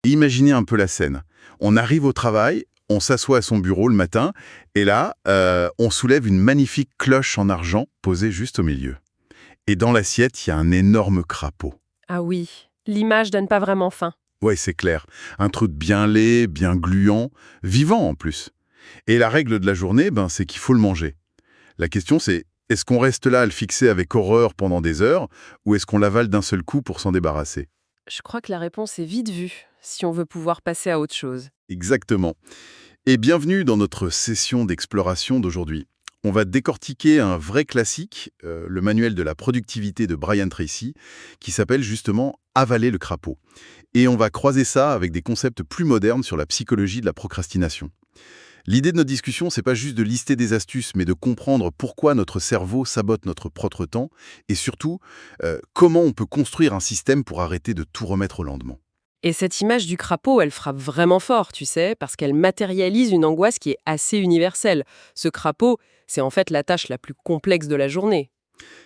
Imaginez un peu la scène. On arrive au travail, on s'assoit à son bureau le matin, et là, on soulève une magnifique cloche en argent posée juste au milieu. Et dans l'assiette, il y a un énorme crapaud. Ah oui, l'image donne pas vraiment faim. Ouais, c'est clair. Un truc bien laid, bien gluant, vivant en plus. Et la règle de la journée, c'est qu'il faut le manger. La question c'est, est-ce qu'on reste là à le fixer avec horreur pendant des heures, ou est-ce qu'on l'avale d'un seul coup pour s'en débarrasser? Je crois que la réponse est vite vue, si on veut pouvoir passer à autre chose. Exactement. Et bienvenue dans notre session d'exploration d'aujourd'hui. On va décortiquer un vrai classique, le manuel de la productivité de Brian Tracy, qui s'appelle justement Avaler le crapaud. Et on va croiser ça avec des concepts plus modernes sur la psychologie de la procrastination. L'idée de notre discussion, c'est pas juste de lister des astuces, mais de comprendre pourquoi notre cerveau sabote notre propre temps et surtout, comment on peut construire un système pour arrêter de tout remettre au lendemain. Et cette image du crapaud, elle frappe vraiment fort, tu sais, parce qu'elle matérialise une angoisse qui est assez universelle. Ce crapaud, c'est en fait la tâche la plus complexe de la journée.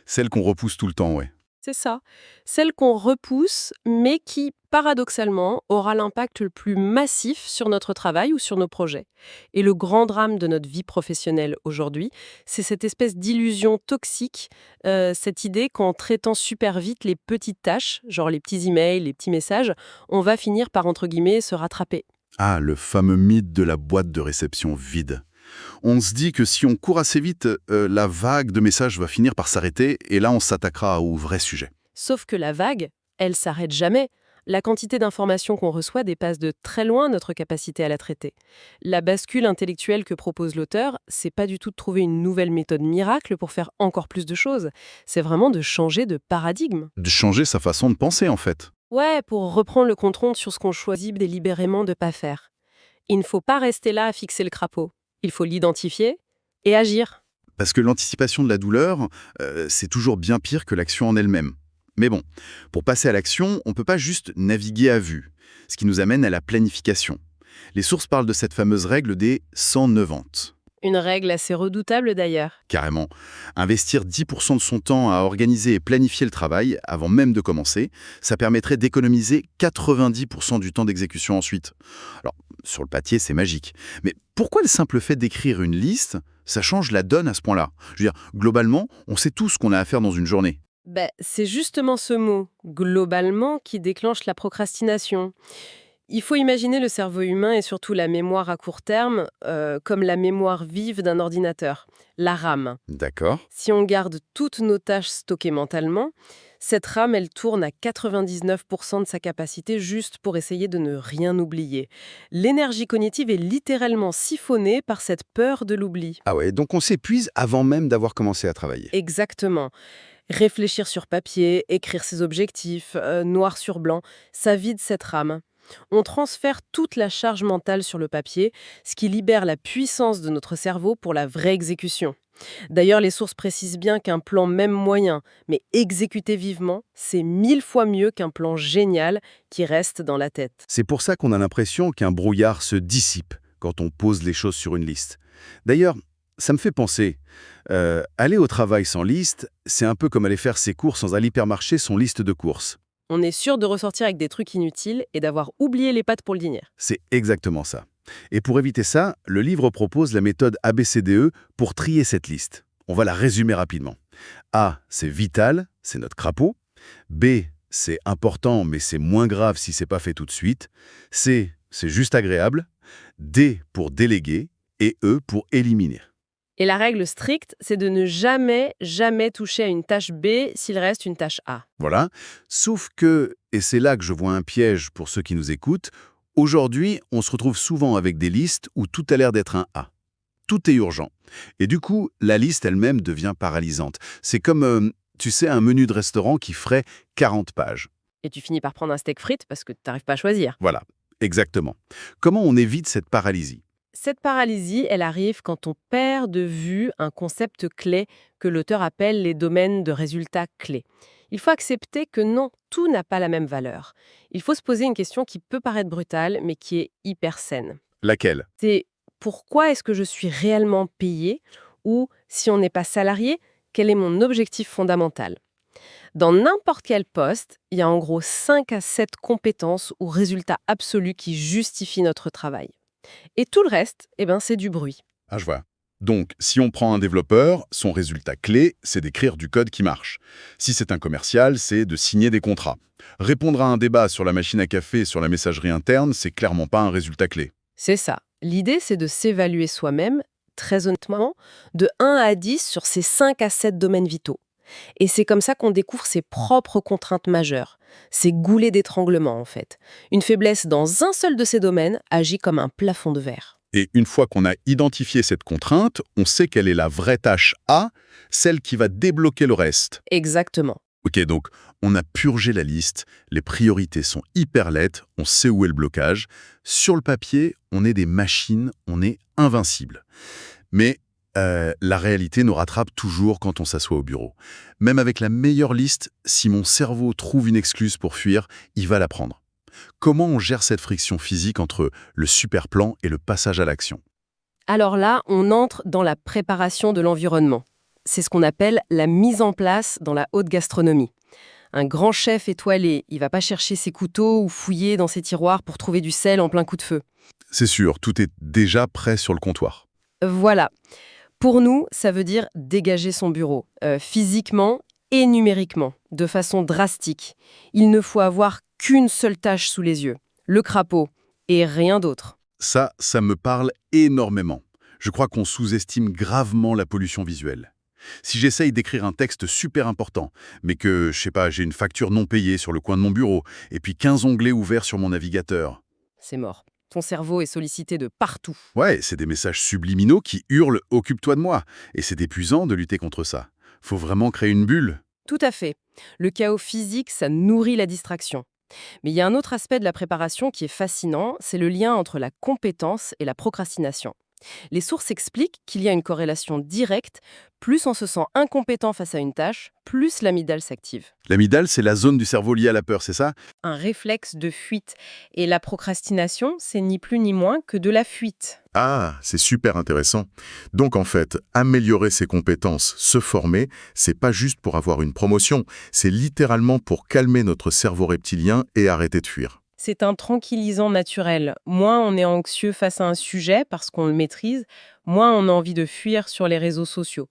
Celle qu'on repousse tout le temps, ouais. C'est ça. Celle qu'on repousse, mais qui, paradoxalement, aura l'impact le plus massif sur notre travail ou sur nos projets. Et le grand drame de notre vie professionnelle aujourd'hui, c'est cette espèce d'illusion toxique, cette idée qu'en traitant super vite les petites tâches, genre les petits emails, les petits messages, on va finir par, entre guillemets, se rattraper. Ah, le fameux mythe de la boîte de réception vide. On se dit que si on court assez vite, la vague de messages va finir par s'arrêter et là on s'attaquera au vrai sujet. Sauf que la vague, elle s'arrête jamais. La quantité d'informations qu'on reçoit dépasse de très loin notre capacité à la traiter. La bascule intellectuelle que propose l'auteur, c'est pas du tout de trouver une nouvelle méthode miracle pour faire encore plus de choses. C'est vraiment de changer de paradigme. De changer sa façon de penser en fait. Ouais, pour reprendre le contrôle sur ce qu'on choisit délibérément de pas faire. Il ne faut pas rester là à fixer le crapaud. Il faut l'identifier et agir. Parce que l'anticipation de la douleur, c'est toujours bien pire que l'action en elle-même. Mais bon, pour passer à l'action, on ne peut pas juste naviguer à vue, ce qui nous amène à la planification. Les sources parlent de cette fameuse règle des 190. Une règle assez redoutable d'ailleurs. Carrément. Investir 10% de son temps à organiser et planifier le travail avant même de commencer, ça permettrait d'économiser 90% du temps d'exécution ensuite. Alors, sur le papier, c'est magique. Mais pourquoi le simple fait d'écrire une liste, ça change la donne à ce point-là? Je veux dire, globalement, on sait tout ce qu'on a à faire dans une journée. C'est justement ce mot, globalement, qui déclenche la procrastination. Il faut imaginer le cerveau humain et surtout la mémoire à court terme comme la mémoire vive d'un ordinateur, la RAM. D'accord. Si on garde toutes nos tâches stockées mentalement, cette RAM, elle tourne à 99% de sa capacité juste pour essayer de ne rien oublier. L'énergie cognitive est littéralement siphonnée par cette peur de l'oubli. Ah ouais, donc on s'épuise avant même d'avoir commencé à travailler. Exactement. Réfléchir sur papier, écrire ses objectifs, noir sur blanc, ça vide cette RAM. On transfère toute la charge mentale sur le papier, ce qui libère la puissance de notre cerveau pour la vraie exécution. D'ailleurs, les sources précisent bien qu'un plan même moyen, mais exécuté vivement, c'est 1000 fois mieux qu'un plan génial qui reste dans la tête. C'est pour ça qu'on a l'impression qu'un brouillard se dissipe quand on pose les choses sur une liste. D'ailleurs, ça me fait penser, aller au travail sans liste, c'est un peu comme aller faire ses courses sans à l'hypermarché sans liste de courses. On est sûr de ressortir avec des trucs inutiles et d'avoir oublié les pâtes pour le dîner. C'est exactement ça. Et pour éviter ça, le livre propose la méthode ABCDE pour trier cette liste. On va la résumer rapidement. A, c'est vital, c'est notre crapaud. B, c'est important, mais c'est moins grave si c'est pas fait tout de suite. C, c'est juste agréable. D, pour déléguer. Et E, pour éliminer. Et la règle stricte, c'est de ne jamais, jamais toucher à une tâche B s'il reste une tâche A. Voilà. Sauf que, et c'est là que je vois un piège pour ceux qui nous écoutent, aujourd'hui, on se retrouve souvent avec des listes où tout a l'air d'être un A. Tout est urgent. Et du coup, la liste elle-même devient paralysante. C'est comme, tu sais, un menu de restaurant qui ferait 40 pages. Et tu finis par prendre un steak frites parce que tu n'arrives pas à choisir. Voilà, exactement. Comment on évite cette paralysie? Cette paralysie, elle arrive quand on perd de vue un concept clé que l'auteur appelle les domaines de résultats clés. Il faut accepter que non, tout n'a pas la même valeur. Il faut se poser une question qui peut paraître brutale, mais qui est hyper saine. Laquelle? C'est pourquoi est-ce que je suis réellement payé? Ou si on n'est pas salarié, quel est mon objectif fondamental? Dans n'importe quel poste, il y a en gros 5 à 7 compétences ou résultats absolus qui justifient notre travail. Et tout le reste, c'est du bruit. Ah, je vois. Donc, si on prend un développeur, son résultat clé, c'est d'écrire du code qui marche. Si c'est un commercial, c'est de signer des contrats. Répondre à un débat sur la machine à café et sur la messagerie interne, c'est clairement pas un résultat clé. C'est ça. L'idée, c'est de s'évaluer soi-même, très honnêtement, de 1 à 10 sur ces 5 à 7 domaines vitaux. Et c'est comme ça qu'on découvre ses propres contraintes majeures, ses goulets d'étranglement en fait. Une faiblesse dans un seul de ces domaines agit comme un plafond de verre. Et une fois qu'on a identifié cette contrainte, on sait quelle est la vraie tâche A, celle qui va débloquer le reste. Exactement. Ok, donc on a purgé la liste, les priorités sont hyper lettres, on sait où est le blocage. Sur le papier, on est des machines, on est invincible. Mais la réalité nous rattrape toujours quand on s'assoit au bureau. Même avec la meilleure liste, si mon cerveau trouve une excuse pour fuir, il va la prendre. Comment on gère cette friction physique entre le super plan et le passage à l'action? Alors là, on entre dans la préparation de l'environnement. C'est ce qu'on appelle la mise en place dans la haute gastronomie. Un grand chef étoilé, il va pas chercher ses couteaux ou fouiller dans ses tiroirs pour trouver du sel en plein coup de feu. C'est sûr, tout est déjà prêt sur le comptoir. Voilà. Pour nous, ça veut dire dégager son bureau, physiquement et numériquement, de façon drastique. Il ne faut avoir qu'une seule tâche sous les yeux, le crapaud, et rien d'autre. Ça me parle énormément. Je crois qu'on sous-estime gravement la pollution visuelle. Si j'essaye d'écrire un texte super important, mais que, je sais pas, j'ai une facture non payée sur le coin de mon bureau, et puis 15 onglets ouverts sur mon navigateur. C'est mort. Ton cerveau est sollicité de partout. Ouais, c'est des messages subliminaux qui hurlent « Occupe-toi de moi !» Et c'est épuisant de lutter contre ça. Faut vraiment créer une bulle. Tout à fait. Le chaos physique, ça nourrit la distraction. Mais il y a un autre aspect de la préparation qui est fascinant, c'est le lien entre la compétence et la procrastination. Les sources expliquent qu'il y a une corrélation directe. Plus on se sent incompétent face à une tâche, plus l'amygdale s'active. L'amygdale, c'est la zone du cerveau liée à la peur, c'est ça? Un réflexe de fuite. Et la procrastination, c'est ni plus ni moins que de la fuite. Ah, c'est super intéressant. Donc en fait, améliorer ses compétences, se former, c'est pas juste pour avoir une promotion, c'est littéralement pour calmer notre cerveau reptilien et arrêter de fuir. C'est un tranquillisant naturel. Moins on est anxieux face à un sujet parce qu'on le maîtrise, moins on a envie de fuir sur les réseaux sociaux.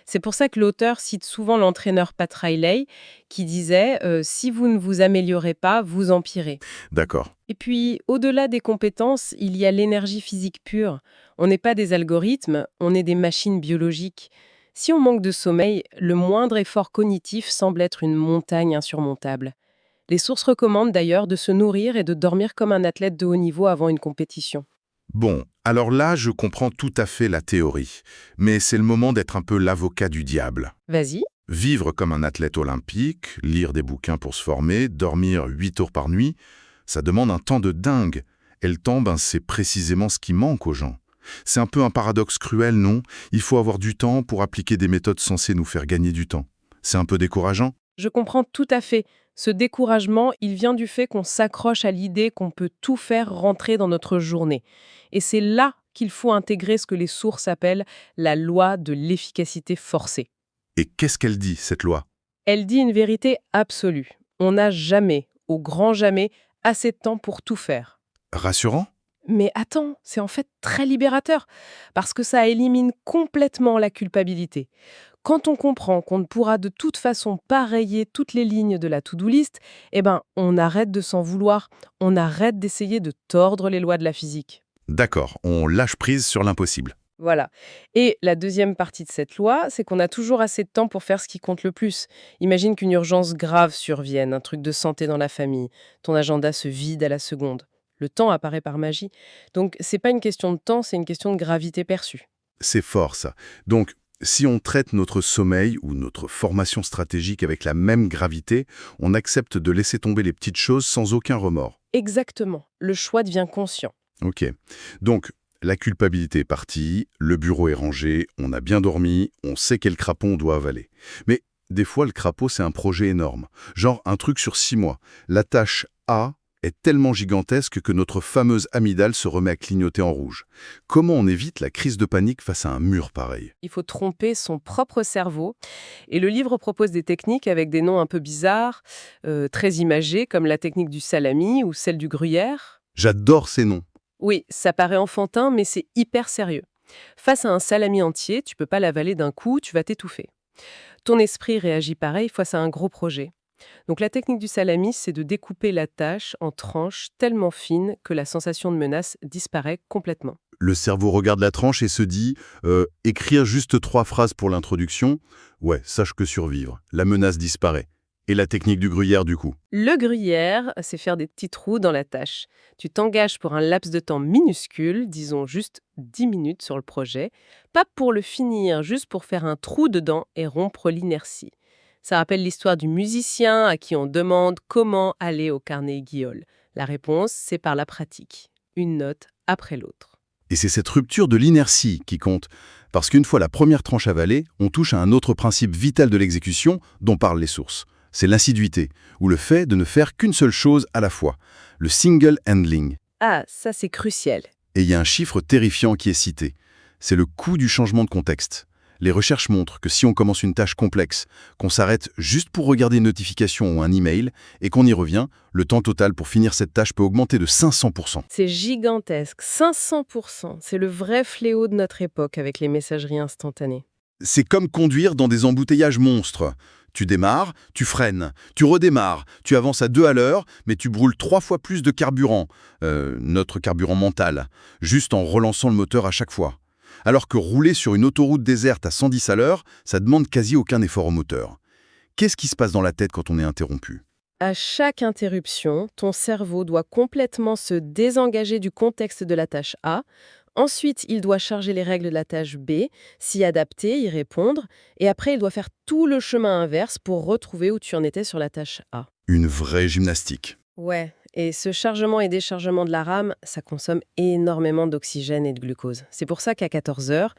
C'est pour ça que l'auteur cite souvent l'entraîneur Pat Riley qui disait si vous ne vous améliorez pas, vous empirez. D'accord. Et puis, au-delà des compétences, il y a l'énergie physique pure. On n'est pas des algorithmes, on est des machines biologiques. Si on manque de sommeil, le moindre effort cognitif semble être une montagne insurmontable. Les sources recommandent d'ailleurs de se nourrir et de dormir comme un athlète de haut niveau avant une compétition. Bon, alors là, je comprends tout à fait la théorie, mais c'est le moment d'être un peu l'avocat du diable. Vas-y. Vivre comme un athlète olympique, lire des bouquins pour se former, dormir 8 heures par nuit, ça demande un temps de dingue. Et le temps, c'est précisément ce qui manque aux gens. C'est un peu un paradoxe cruel, non? Il faut avoir du temps pour appliquer des méthodes censées nous faire gagner du temps. C'est un peu décourageant? Je comprends tout à fait. Ce découragement, il vient du fait qu'on s'accroche à l'idée qu'on peut tout faire rentrer dans notre journée. Et c'est là qu'il faut intégrer ce que les sources appellent la loi de l'efficacité forcée. Et qu'est-ce qu'elle dit, cette loi? Elle dit une vérité absolue. On n'a jamais, au grand jamais, assez de temps pour tout faire. Rassurant? Mais attends, c'est en fait très libérateur, parce que ça élimine complètement la culpabilité. Quand on comprend qu'on ne pourra de toute façon pas rayer toutes les lignes de la to-do list, on arrête de s'en vouloir, on arrête d'essayer de tordre les lois de la physique. D'accord, on lâche prise sur l'impossible. Voilà. Et la deuxième partie de cette loi, c'est qu'on a toujours assez de temps pour faire ce qui compte le plus. Imagine qu'une urgence grave survienne, un truc de santé dans la famille. Ton agenda se vide à la seconde. Le temps apparaît par magie. Donc, c'est pas une question de temps, c'est une question de gravité perçue. C'est fort, ça. Donc, si on traite notre sommeil ou notre formation stratégique avec la même gravité, on accepte de laisser tomber les petites choses sans aucun remords. Exactement. Le choix devient conscient. Ok. Donc, la culpabilité est partie, le bureau est rangé, on a bien dormi, on sait quel crapaud on doit avaler. Mais des fois, le crapaud, c'est un projet énorme. Genre un truc sur 6 mois. La tâche A, est tellement gigantesque que notre fameuse amygdale se remet à clignoter en rouge. Comment on évite la crise de panique face à un mur pareil? Il faut tromper son propre cerveau. Et le livre propose des techniques avec des noms un peu bizarres, très imagés, comme la technique du salami ou celle du gruyère. J'adore ces noms. Oui, ça paraît enfantin, mais c'est hyper sérieux. Face à un salami entier, tu peux pas l'avaler d'un coup, tu vas t'étouffer. Ton esprit réagit pareil face à un gros projet. Donc la technique du salami, c'est de découper la tâche en tranches tellement fines que la sensation de menace disparaît complètement. Le cerveau regarde la tranche et se dit écrire juste 3 phrases pour l'introduction, ouais, sache que survivre. La menace disparaît. Et la technique du gruyère, du coup? Le gruyère, c'est faire des petits trous dans la tâche. Tu t'engages pour un laps de temps minuscule, disons juste 10 minutes sur le projet, pas pour le finir, juste pour faire un trou dedans et rompre l'inertie. Ça rappelle l'histoire du musicien à qui on demande comment aller au Carnegie-Hall. La réponse, c'est par la pratique. Une note après l'autre. Et c'est cette rupture de l'inertie qui compte. Parce qu'une fois la première tranche avalée, on touche à un autre principe vital de l'exécution dont parlent les sources. C'est l'assiduité, ou le fait de ne faire qu'une seule chose à la fois. Le single handling. Ah, ça c'est crucial. Et il y a un chiffre terrifiant qui est cité. C'est le coût du changement de contexte. Les recherches montrent que si on commence une tâche complexe, qu'on s'arrête juste pour regarder une notification ou un email, et qu'on y revient, le temps total pour finir cette tâche peut augmenter de 500%. C'est gigantesque, 500%. C'est le vrai fléau de notre époque avec les messageries instantanées. C'est comme conduire dans des embouteillages monstres. Tu démarres, tu freines, tu redémarres, tu avances à 2 à l'heure, mais tu brûles 3 fois plus de carburant, notre carburant mental, juste en relançant le moteur à chaque fois. Alors que rouler sur une autoroute déserte à 110 à l'heure, ça demande quasi aucun effort au moteur. Qu'est-ce qui se passe dans la tête quand on est interrompu? À chaque interruption, ton cerveau doit complètement se désengager du contexte de la tâche A. Ensuite, il doit charger les règles de la tâche B, s'y adapter, y répondre. Et après, il doit faire tout le chemin inverse pour retrouver où tu en étais sur la tâche A. Une vraie gymnastique. Ouais, et ce chargement et déchargement de la RAM, ça consomme énormément d'oxygène et de glucose. C'est pour ça qu'à 14 heures,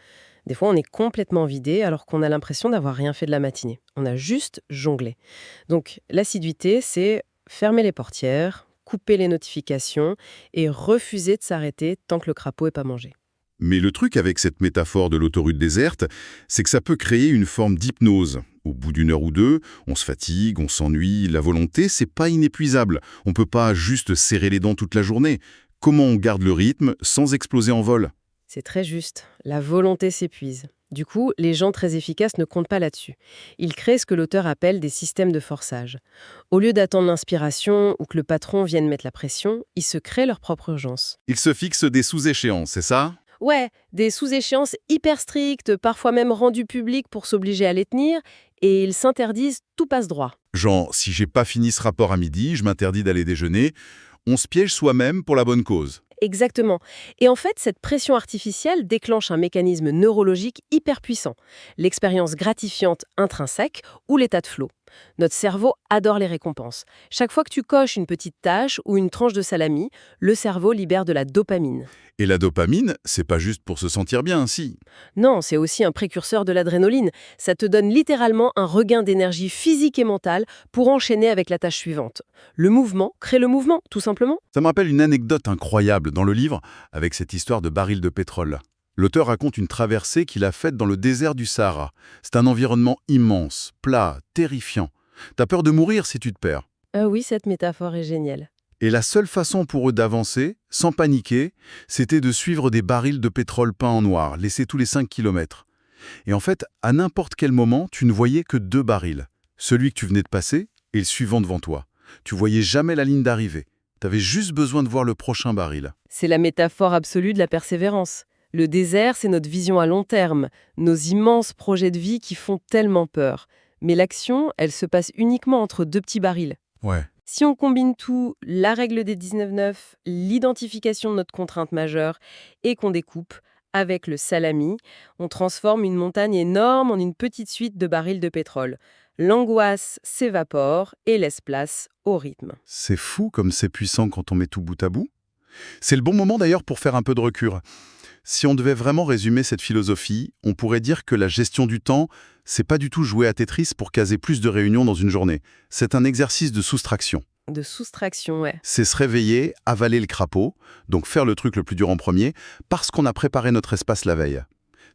des fois on est complètement vidé alors qu'on a l'impression d'avoir rien fait de la matinée. On a juste jonglé. Donc l'assiduité, c'est fermer les portières, couper les notifications et refuser de s'arrêter tant que le crapaud n'est pas mangé. Mais le truc avec cette métaphore de l'autoroute déserte, c'est que ça peut créer une forme d'hypnose. Au bout d'1 heure ou 2, on se fatigue, on s'ennuie, la volonté, c'est pas inépuisable. On peut pas juste serrer les dents toute la journée. Comment on garde le rythme sans exploser en vol? C'est très juste. La volonté s'épuise. Du coup, les gens très efficaces ne comptent pas là-dessus. Ils créent ce que l'auteur appelle des systèmes de forçage. Au lieu d'attendre l'inspiration ou que le patron vienne mettre la pression, ils se créent leur propre urgence. Ils se fixent des sous-échéances, c'est ça? Ouais, des sous-échéances hyper strictes, parfois même rendues publiques pour s'obliger à les tenir, et ils s'interdisent tout passe droit. Genre, si j'ai pas fini ce rapport à midi, je m'interdis d'aller déjeuner. On se piège soi-même pour la bonne cause. Exactement. Et en fait, cette pression artificielle déclenche un mécanisme neurologique hyper puissant, l'expérience gratifiante intrinsèque ou l'état de flow. Notre cerveau adore les récompenses. Chaque fois que tu coches une petite tâche ou une tranche de salami, le cerveau libère de la dopamine. Et la dopamine, c'est pas juste pour se sentir bien, si. Non, c'est aussi un précurseur de l'adrénaline. Ça te donne littéralement un regain d'énergie physique et mentale pour enchaîner avec la tâche suivante. Le mouvement crée le mouvement, tout simplement. Ça me rappelle une anecdote incroyable dans le livre avec cette histoire de baril de pétrole. L'auteur raconte une traversée qu'il a faite dans le désert du Sahara. C'est un environnement immense, plat, terrifiant. T'as peur de mourir si tu te perds. Oui, cette métaphore est géniale. Et la seule façon pour eux d'avancer, sans paniquer, c'était de suivre des barils de pétrole peints en noir, laissés tous les 5 kilomètres. Et en fait, à n'importe quel moment, tu ne voyais que 2 barils. Celui que tu venais de passer et le suivant devant toi. Tu voyais jamais la ligne d'arrivée. T'avais juste besoin de voir le prochain baril. C'est la métaphore absolue de la persévérance. Le désert, c'est notre vision à long terme, nos immenses projets de vie qui font tellement peur. Mais l'action, elle se passe uniquement entre 2 petits barils. Ouais. Si on combine tout, la règle des 19-9, l'identification de notre contrainte majeure, et qu'on découpe avec le salami, on transforme une montagne énorme en une petite suite de barils de pétrole. L'angoisse s'évapore et laisse place au rythme. C'est fou comme c'est puissant quand on met tout bout à bout. C'est le bon moment d'ailleurs pour faire un peu de recul. Si on devait vraiment résumer cette philosophie, on pourrait dire que la gestion du temps, c'est pas du tout jouer à Tetris pour caser plus de réunions dans une journée. C'est un exercice de soustraction. De soustraction, ouais. C'est se réveiller, avaler le crapaud, donc faire le truc le plus dur en premier, parce qu'on a préparé notre espace la veille.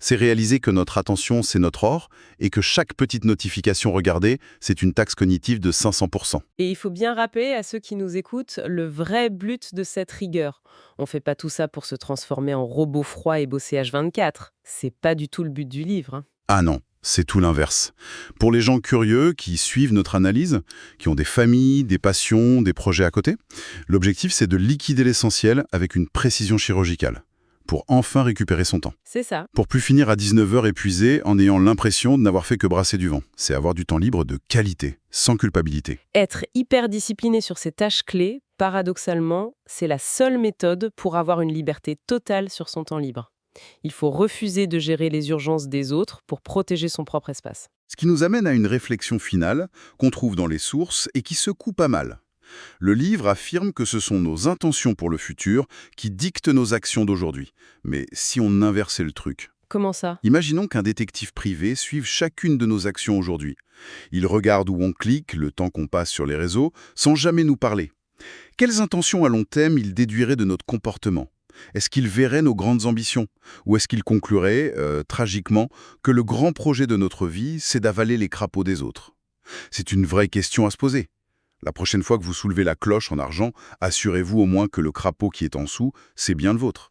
C'est réaliser que notre attention, c'est notre or, et que chaque petite notification regardée, c'est une taxe cognitive de 500%. Et il faut bien rappeler à ceux qui nous écoutent le vrai but de cette rigueur. On fait pas tout ça pour se transformer en robot froid et bosser H24. C'est pas du tout le but du livre, hein. Ah non, c'est tout l'inverse. Pour les gens curieux qui suivent notre analyse, qui ont des familles, des passions, des projets à côté, l'objectif c'est de liquider l'essentiel avec une précision chirurgicale, pour enfin récupérer son temps. C'est ça. Pour plus finir à 19h épuisé en ayant l'impression de n'avoir fait que brasser du vent. C'est avoir du temps libre de qualité, sans culpabilité. Être hyper discipliné sur ces tâches clés, paradoxalement, c'est la seule méthode pour avoir une liberté totale sur son temps libre. Il faut refuser de gérer les urgences des autres pour protéger son propre espace. Ce qui nous amène à une réflexion finale qu'on trouve dans les sources et qui secoue pas mal. Le livre affirme que ce sont nos intentions pour le futur qui dictent nos actions d'aujourd'hui. Mais si on inversait le truc? Comment ça? Imaginons qu'un détective privé suive chacune de nos actions aujourd'hui. Il regarde où on clique, le temps qu'on passe sur les réseaux, sans jamais nous parler. Quelles intentions à long terme il déduirait de notre comportement? Est-ce qu'il verrait nos grandes ambitions? Ou est-ce qu'il conclurait, tragiquement, que le grand projet de notre vie, c'est d'avaler les crapauds des autres? C'est une vraie question à se poser. La prochaine fois que vous soulevez la cloche en argent, assurez-vous au moins que le crapaud qui est en dessous, c'est bien le vôtre.